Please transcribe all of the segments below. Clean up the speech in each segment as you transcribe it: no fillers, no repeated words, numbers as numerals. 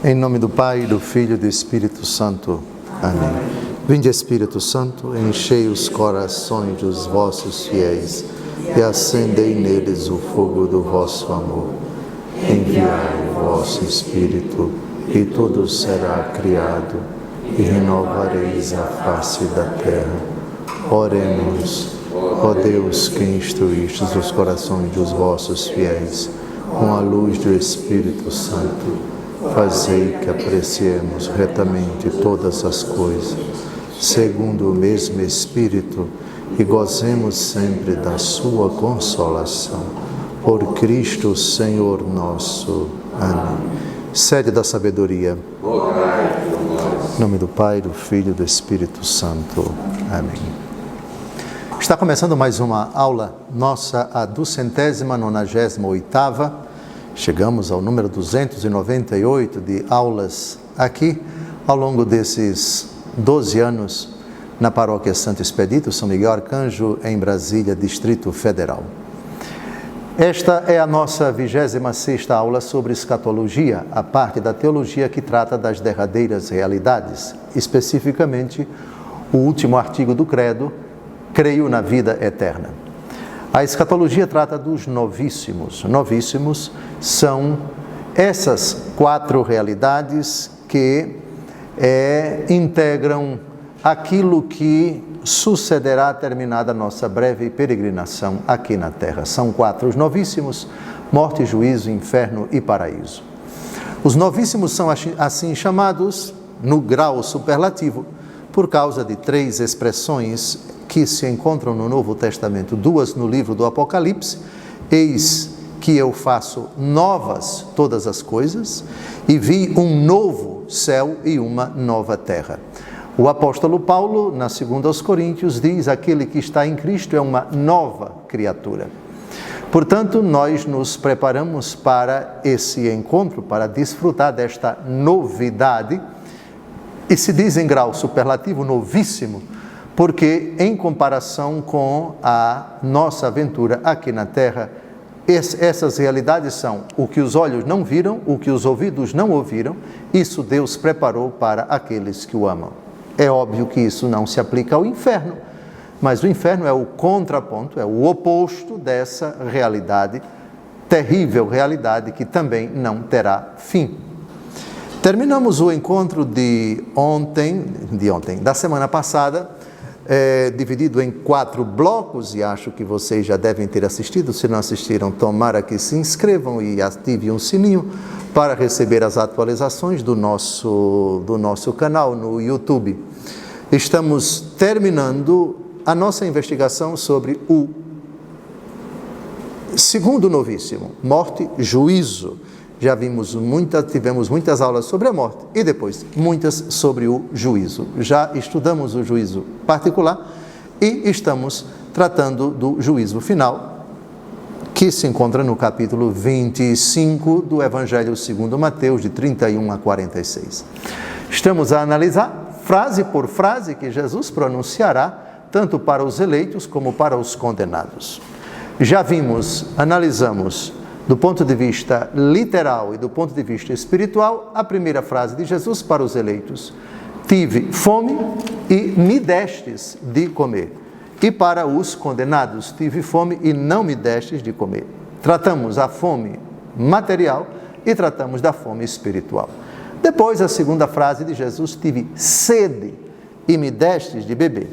Em nome do Pai, do Filho e do Espírito Santo. Amém. Vinde, Espírito Santo, enchei os corações dos vossos fiéis e acendei neles o fogo do vosso amor. Enviai o vosso Espírito e tudo será criado e renovareis a face da terra. Oremos, ó Deus, que instruístes os corações dos vossos fiéis com a luz do Espírito Santo. Fazei que apreciemos retamente todas as coisas, segundo o mesmo Espírito, e gozemos sempre da sua consolação. Por Cristo Senhor nosso. Amém. Sede da sabedoria. Em nome do Pai, do Filho e do Espírito Santo. Amém. Está começando mais uma aula nossa, a 298ª. Chegamos ao número 298 de aulas aqui, ao longo desses 12 anos, na Paróquia Santo Expedito, São Miguel Arcanjo, em Brasília, Distrito Federal. Esta é a nossa 26ª aula sobre escatologia, a parte da teologia que trata das derradeiras realidades, especificamente o último artigo do Credo, creio na vida eterna. A escatologia trata dos novíssimos. Novíssimos são essas 4 realidades que integram aquilo que sucederá terminada a nossa breve peregrinação aqui na Terra. São 4 os novíssimos: morte, juízo, inferno e paraíso. Os novíssimos são assim chamados no grau superlativo por causa de 3 expressões que se encontram no Novo Testamento, 2 no livro do Apocalipse: eis que eu faço novas todas as coisas, e vi um novo céu e uma nova terra. O apóstolo Paulo, na 2 aos Coríntios, diz: aquele que está em Cristo é uma nova criatura. Portanto, nós nos preparamos para esse encontro, para desfrutar desta novidade, e se diz em grau superlativo novíssimo, porque em comparação com a nossa aventura aqui na Terra, essas realidades são o que os olhos não viram, o que os ouvidos não ouviram. Isso Deus preparou para aqueles que o amam. É óbvio que isso não se aplica ao inferno, mas o inferno é o contraponto, é o oposto dessa realidade, terrível realidade que também não terá fim. Terminamos o encontro da semana passada, dividido em 4 blocos, e acho que vocês já devem ter assistido. Se não assistiram, tomara que se inscrevam e ativem o sininho para receber as atualizações do nosso canal no YouTube. Estamos terminando a nossa investigação sobre o segundo novíssimo, morte, juízo. Já tivemos muitas aulas sobre a morte e depois muitas sobre o juízo. Já estudamos o juízo particular e estamos tratando do juízo final, que se encontra no capítulo 25 do Evangelho segundo Mateus, de 31 a 46. Estamos a analisar frase por frase que Jesus pronunciará, tanto para os eleitos como para os condenados. Já analisamos do ponto de vista literal e do ponto de vista espiritual, a primeira frase de Jesus para os eleitos: tive fome e me destes de comer. E para os condenados: tive fome e não me destes de comer. Tratamos a fome material e tratamos da fome espiritual. Depois, a segunda frase de Jesus: tive sede e me destes de beber.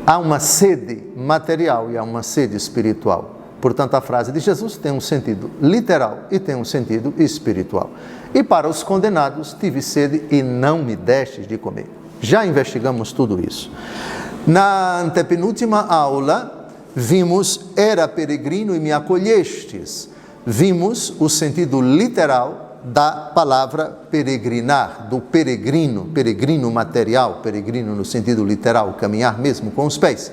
Há uma sede material e há uma sede espiritual. Portanto, a frase de Jesus tem um sentido literal e tem um sentido espiritual. E para os condenados: tive sede e não me destes de comer. Já investigamos tudo isso. Na antepenúltima aula, vimos: era peregrino e me acolhestes. Vimos o sentido literal da palavra peregrinar, do peregrino material, peregrino no sentido literal, caminhar mesmo com os pés.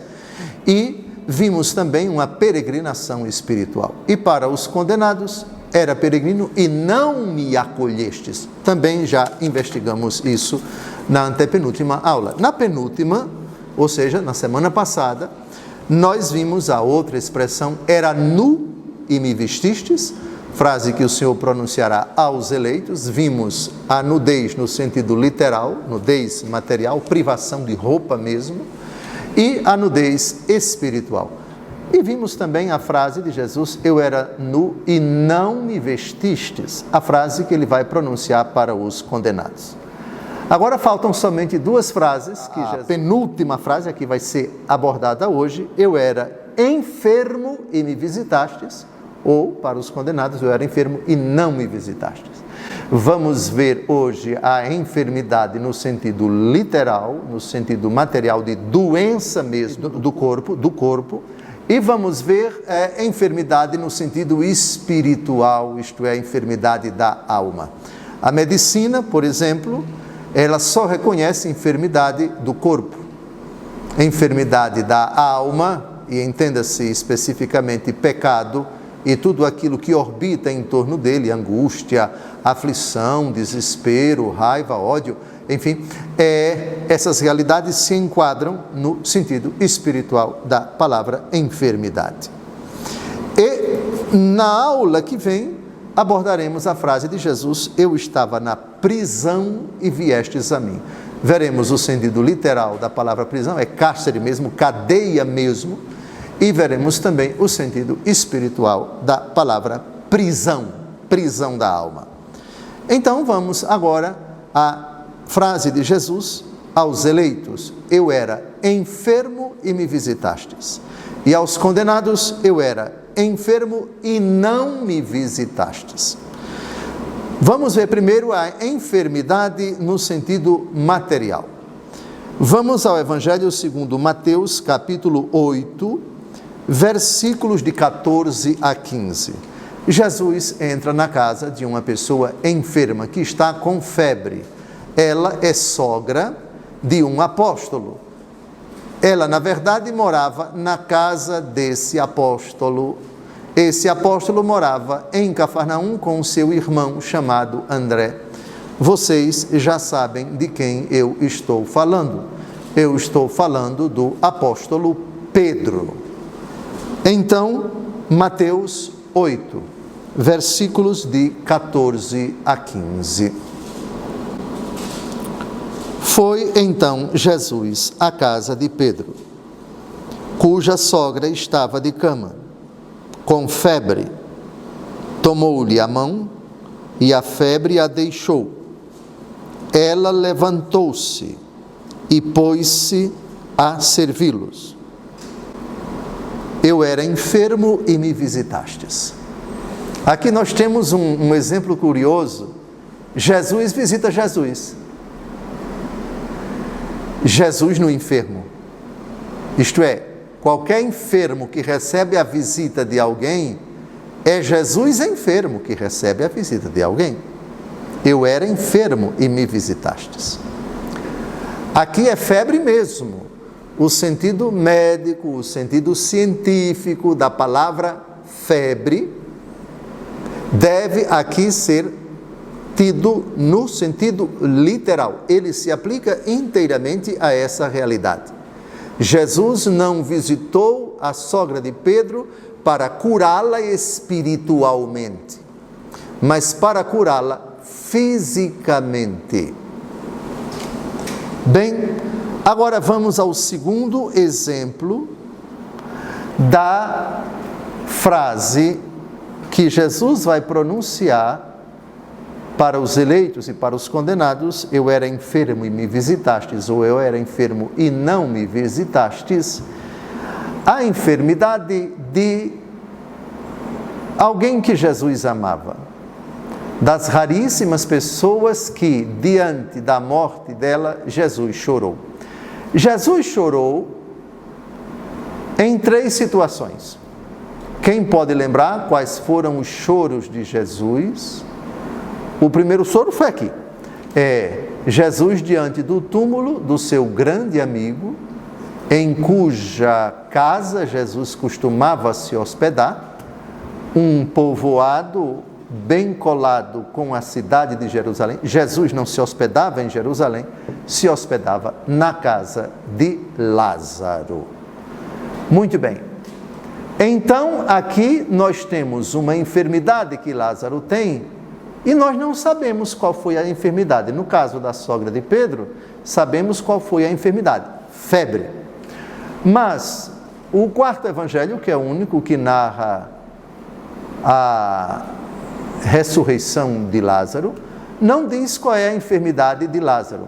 E vimos também uma peregrinação espiritual. E para os condenados: era peregrino e não me acolhestes. Também já investigamos isso na antepenúltima aula. Na penúltima, ou seja, na semana passada, nós vimos a outra expressão: era nu e me vestistes. frase que o Senhor pronunciará aos eleitos. Vimos a nudez no sentido literal, nudez material, privação de roupa mesmo, e a nudez espiritual. E vimos também a frase de Jesus, eu era nu e não me vestistes, a frase que ele vai pronunciar para os condenados. Agora faltam somente duas frases, que a penúltima frase aqui vai ser abordada hoje, eu era enfermo e me visitastes, ou para os condenados, eu era enfermo e não me visitastes. Vamos ver hoje a enfermidade no sentido literal, no sentido material de doença mesmo do corpo, e vamos ver a enfermidade no sentido espiritual, isto é, a enfermidade da alma. A medicina, por exemplo, ela só reconhece enfermidade do corpo. A enfermidade da alma, e entenda-se especificamente pecado, e tudo aquilo que orbita em torno dele, angústia, aflição, desespero, raiva, ódio, enfim, essas realidades se enquadram no sentido espiritual da palavra enfermidade. E na aula que vem, abordaremos a frase de Jesus, eu estava na prisão e viestes a mim. Veremos o sentido literal da palavra prisão, é cárcere mesmo, cadeia mesmo, e veremos também o sentido espiritual da palavra prisão, prisão da alma. Então vamos agora à frase de Jesus aos eleitos, eu era enfermo e me visitastes. E aos condenados, eu era enfermo e não me visitastes. Vamos ver primeiro a enfermidade no sentido material. Vamos ao Evangelho segundo Mateus, capítulo 8, versículos de 14 a 15. Jesus entra na casa de uma pessoa enferma que está com febre. Ela é sogra de um apóstolo. Ela, na verdade, morava na casa desse apóstolo. Esse apóstolo morava em Cafarnaum com seu irmão chamado André. Vocês já sabem de quem eu estou falando. Eu estou falando do apóstolo Pedro. Então, Mateus 8, versículos de 14 a 15. Foi então Jesus à casa de Pedro, cuja sogra estava de cama, com febre. Tomou-lhe a mão e a febre a deixou. Ela levantou-se e pôs-se a servi-los. Eu era enfermo e me visitastes. Aqui nós temos um exemplo curioso. Jesus visita Jesus. Jesus no enfermo. Isto é, qualquer enfermo que recebe a visita de alguém, é Jesus enfermo que recebe a visita de alguém. Eu era enfermo e me visitastes. Aqui é febre mesmo. O sentido médico, o sentido científico da palavra febre deve aqui ser tido no sentido literal. Ele se aplica inteiramente a essa realidade. Jesus não visitou a sogra de Pedro para curá-la espiritualmente, mas para curá-la fisicamente. Bem, agora vamos ao segundo exemplo da frase que Jesus vai pronunciar para os eleitos e para os condenados, eu era enfermo e me visitastes, ou eu era enfermo e não me visitastes. A enfermidade de alguém que Jesus amava, das raríssimas pessoas que, diante da morte dela, Jesus chorou. Jesus chorou em 3 situações. Quem pode lembrar quais foram os choros de Jesus? O primeiro choro foi aqui. Jesus diante do túmulo do seu grande amigo, em cuja casa Jesus costumava se hospedar, um povoado bem colado com a cidade de Jerusalém. Jesus não se hospedava em Jerusalém, se hospedava na casa de Lázaro. Muito bem. Então, aqui nós temos uma enfermidade que Lázaro tem e nós não sabemos qual foi a enfermidade. No caso da sogra de Pedro, sabemos qual foi a enfermidade: febre. Mas o quarto evangelho, que é o único que narra a ressurreição de Lázaro, não diz qual é a enfermidade de Lázaro.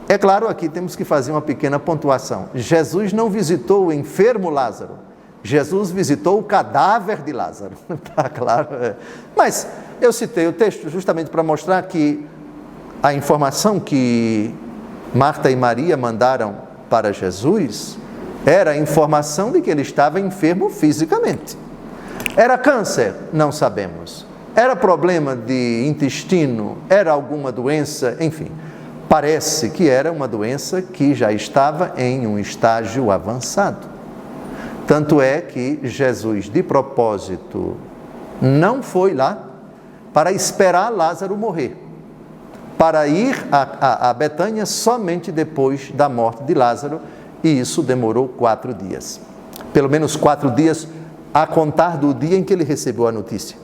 É claro, aqui temos que fazer uma pequena pontuação. Jesus não visitou o enfermo Lázaro. Jesus visitou o cadáver de Lázaro. Está claro? Mas eu citei o texto justamente para mostrar que a informação que Marta e Maria mandaram para Jesus era a informação de que ele estava enfermo fisicamente. Era câncer? Não sabemos. Era problema de intestino? Era alguma doença? Enfim, parece que era uma doença que já estava em um estágio avançado. Tanto é que Jesus, de propósito, não foi lá para esperar Lázaro morrer, para ir a Betânia somente depois da morte de Lázaro, e isso demorou 4 dias. Pelo menos 4 dias a contar do dia em que ele recebeu a notícia.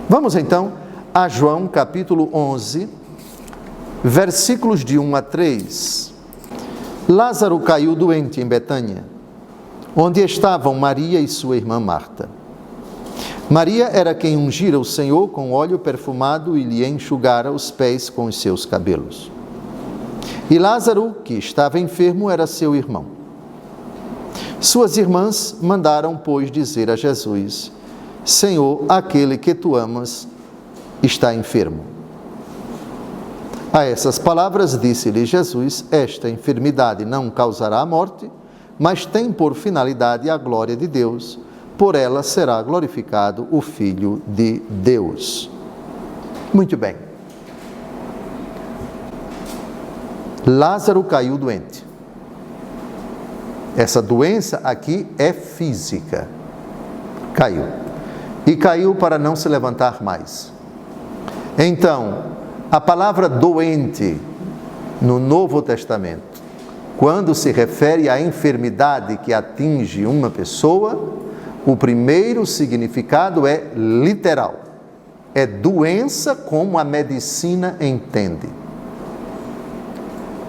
Vamos então a João capítulo 11, versículos de 1 a 3. Lázaro caiu doente em Betânia, onde estavam Maria e sua irmã Marta. Maria era quem ungira o Senhor com óleo perfumado e lhe enxugara os pés com os seus cabelos. E Lázaro, que estava enfermo, era seu irmão. Suas irmãs mandaram, pois, dizer a Jesus: Senhor, aquele que tu amas está enfermo. A essas palavras disse-lhe Jesus: esta enfermidade não causará a morte, mas tem por finalidade a glória de Deus. Por ela será glorificado o Filho de Deus. Muito bem. Lázaro caiu doente. Essa doença aqui é física. Caiu. E caiu para não se levantar mais. Então, a palavra doente no Novo Testamento, quando se refere à enfermidade que atinge uma pessoa, o primeiro significado é literal. É doença como a medicina entende.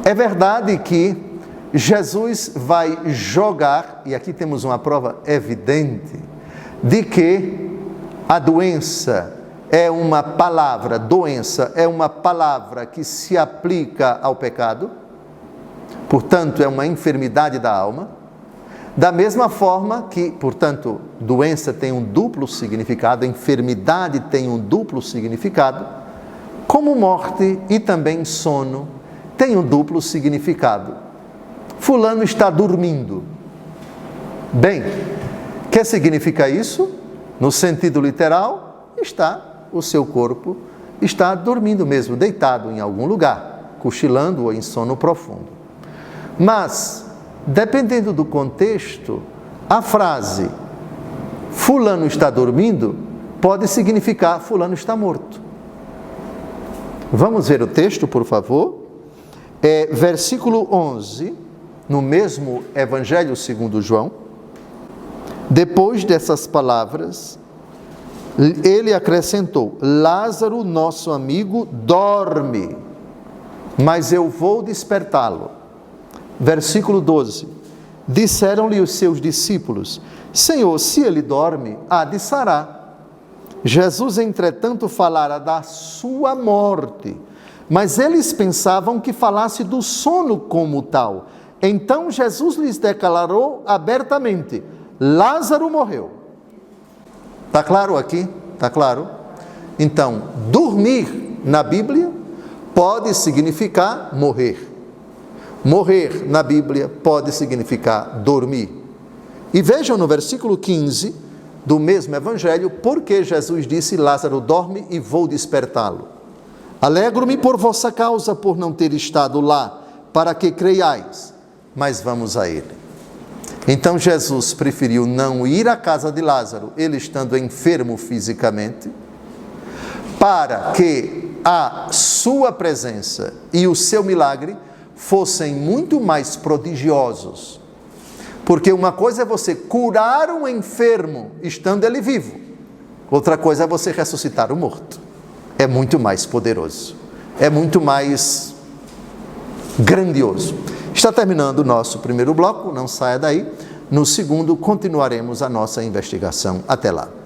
É verdade que Jesus vai jogar, e aqui temos uma prova evidente, de que a doença é uma palavra, doença é uma palavra que se aplica ao pecado, portanto é uma enfermidade da alma, da mesma forma que, portanto, doença tem um duplo significado, enfermidade tem um duplo significado, como morte e também sono tem um duplo significado. Fulano está dormindo. Bem, o que significa isso? No sentido literal, o seu corpo está dormindo mesmo, deitado em algum lugar, cochilando ou em sono profundo. Mas, dependendo do contexto, a frase fulano está dormindo pode significar fulano está morto. Vamos ver o texto, por favor. Versículo 11, no mesmo Evangelho segundo João. Depois dessas palavras, ele acrescentou: Lázaro, nosso amigo, dorme, mas eu vou despertá-lo. Versículo 12. Disseram-lhe os seus discípulos: Senhor, se ele dorme, há de sarar. Jesus, entretanto, falara da sua morte, mas eles pensavam que falasse do sono como tal. Então Jesus lhes declarou abertamente: Lázaro morreu. Está claro aqui? Está claro? Então, dormir na Bíblia pode significar morrer. Morrer na Bíblia pode significar dormir. E vejam no versículo 15 do mesmo Evangelho, porque Jesus disse: Lázaro dorme e vou despertá-lo. Alegro-me por vossa causa, por não ter estado lá, para que creiais. Mas vamos a ele. Então Jesus preferiu não ir à casa de Lázaro, ele estando enfermo fisicamente, para que a sua presença e o seu milagre fossem muito mais prodigiosos. Porque uma coisa é você curar um enfermo estando ele vivo, outra coisa é você ressuscitar o morto. É muito mais poderoso, é muito mais grandioso. Está terminando o nosso primeiro bloco, não saia daí. No segundo, continuaremos a nossa investigação. Até lá.